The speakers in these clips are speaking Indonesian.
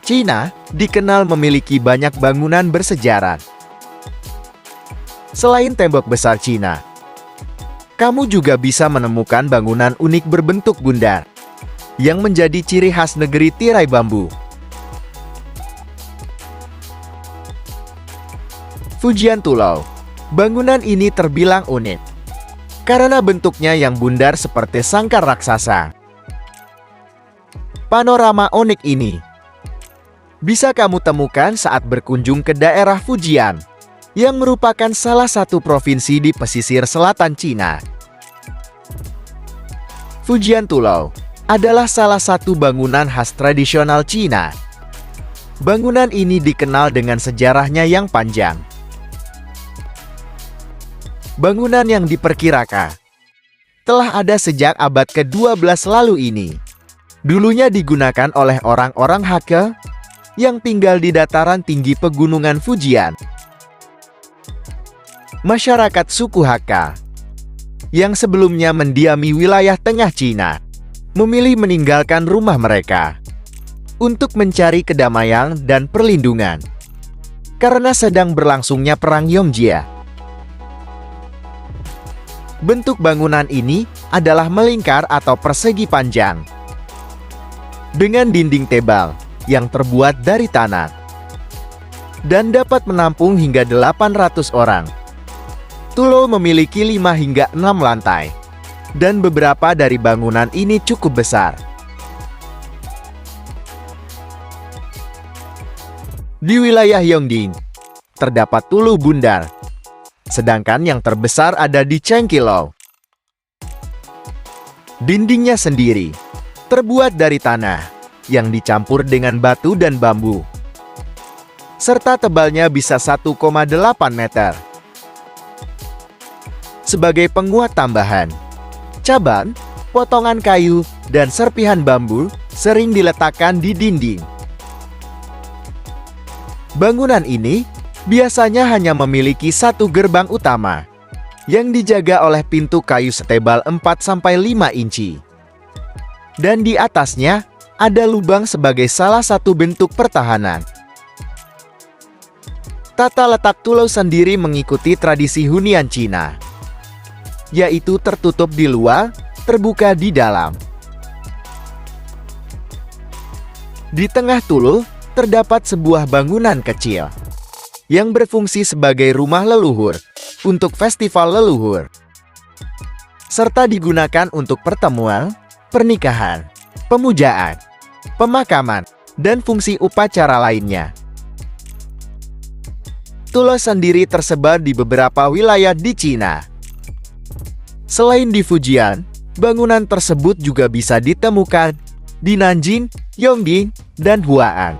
Cina dikenal memiliki banyak bangunan bersejarah. Selain tembok besar Cina, kamu juga bisa menemukan bangunan unik berbentuk bundar yang menjadi ciri khas negeri tirai bambu. Fujian Tulau. Bangunan ini terbilang unik karena bentuknya yang bundar seperti sangkar raksasa. Panorama unik ini bisa kamu temukan saat berkunjung ke daerah Fujian, yang merupakan salah satu provinsi di pesisir selatan Cina. Fujian Tulau adalah salah satu bangunan khas tradisional Cina. Bangunan ini dikenal dengan sejarahnya yang panjang. Bangunan yang diperkirakan telah ada sejak abad ke-12 lalu ini, dulunya digunakan oleh orang-orang Hakka yang tinggal di dataran tinggi pegunungan Fujian. Masyarakat suku Hakka yang sebelumnya mendiami wilayah tengah Cina memilih meninggalkan rumah mereka untuk mencari kedamaian dan perlindungan karena sedang berlangsungnya Perang Yongjia. Bentuk bangunan ini adalah melingkar atau persegi panjang dengan dinding tebal yang terbuat dari tanah dan dapat menampung hingga 800 orang. Tulau memiliki 5 hingga 6 lantai dan beberapa dari bangunan ini cukup besar. Di wilayah Yongding terdapat Tulu Bundar, sedangkan yang terbesar ada di Chengqiao. Dindingnya sendiri terbuat dari tanah yang dicampur dengan batu dan bambu, serta tebalnya bisa 1,8 meter. Sebagai penguat tambahan, caban, potongan kayu, dan serpihan bambu sering diletakkan di dinding. Bangunan ini biasanya hanya memiliki satu gerbang utama yang dijaga oleh pintu kayu setebal 4-5 inci. Dan di atasnya ada lubang sebagai salah satu bentuk pertahanan. Tata letak tulau sendiri mengikuti tradisi hunian Cina, yaitu tertutup di luar, terbuka di dalam. Di tengah tulau terdapat sebuah bangunan kecil yang berfungsi sebagai rumah leluhur untuk festival leluhur, serta digunakan untuk pertemuan, pernikahan, pemujaan, pemakaman, dan fungsi upacara lainnya. Tulau sendiri tersebar di beberapa wilayah di Cina. Selain di Fujian, bangunan tersebut juga bisa ditemukan di Nanjing, Yongding, dan Hua'an.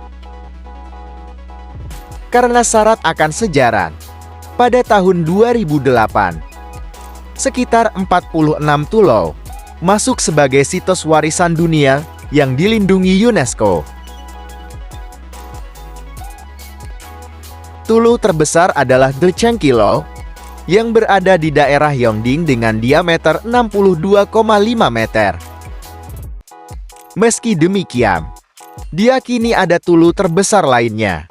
Karena syarat akan sejarah, pada tahun 2008, sekitar 46 tulau masuk sebagai situs warisan dunia yang dilindungi UNESCO. Tulu terbesar adalah The Chengqiao yang berada di daerah Yongding dengan diameter 62,5 meter. Meski demikian, diyakini ada tulu terbesar lainnya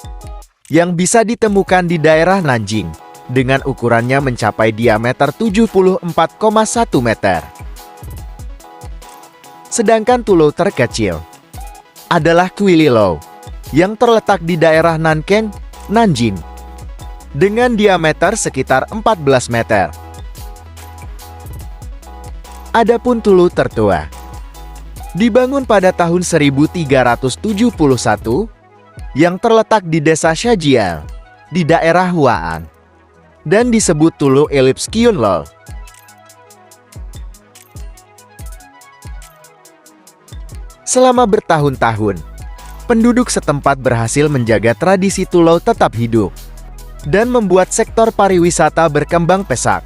yang bisa ditemukan di daerah Nanjing dengan ukurannya mencapai diameter 74,1 meter. Sedangkan tulu terkecil adalah Quililou yang terletak di daerah Nanken, Nanjing dengan diameter sekitar 14 meter. Adapun tulu tertua dibangun pada tahun 1371 yang terletak di desa Shajiang di daerah Hua'an dan disebut Tulu Ellipse Qianlong. Selama bertahun-tahun, penduduk setempat berhasil menjaga tradisi tulau tetap hidup dan membuat sektor pariwisata berkembang pesat.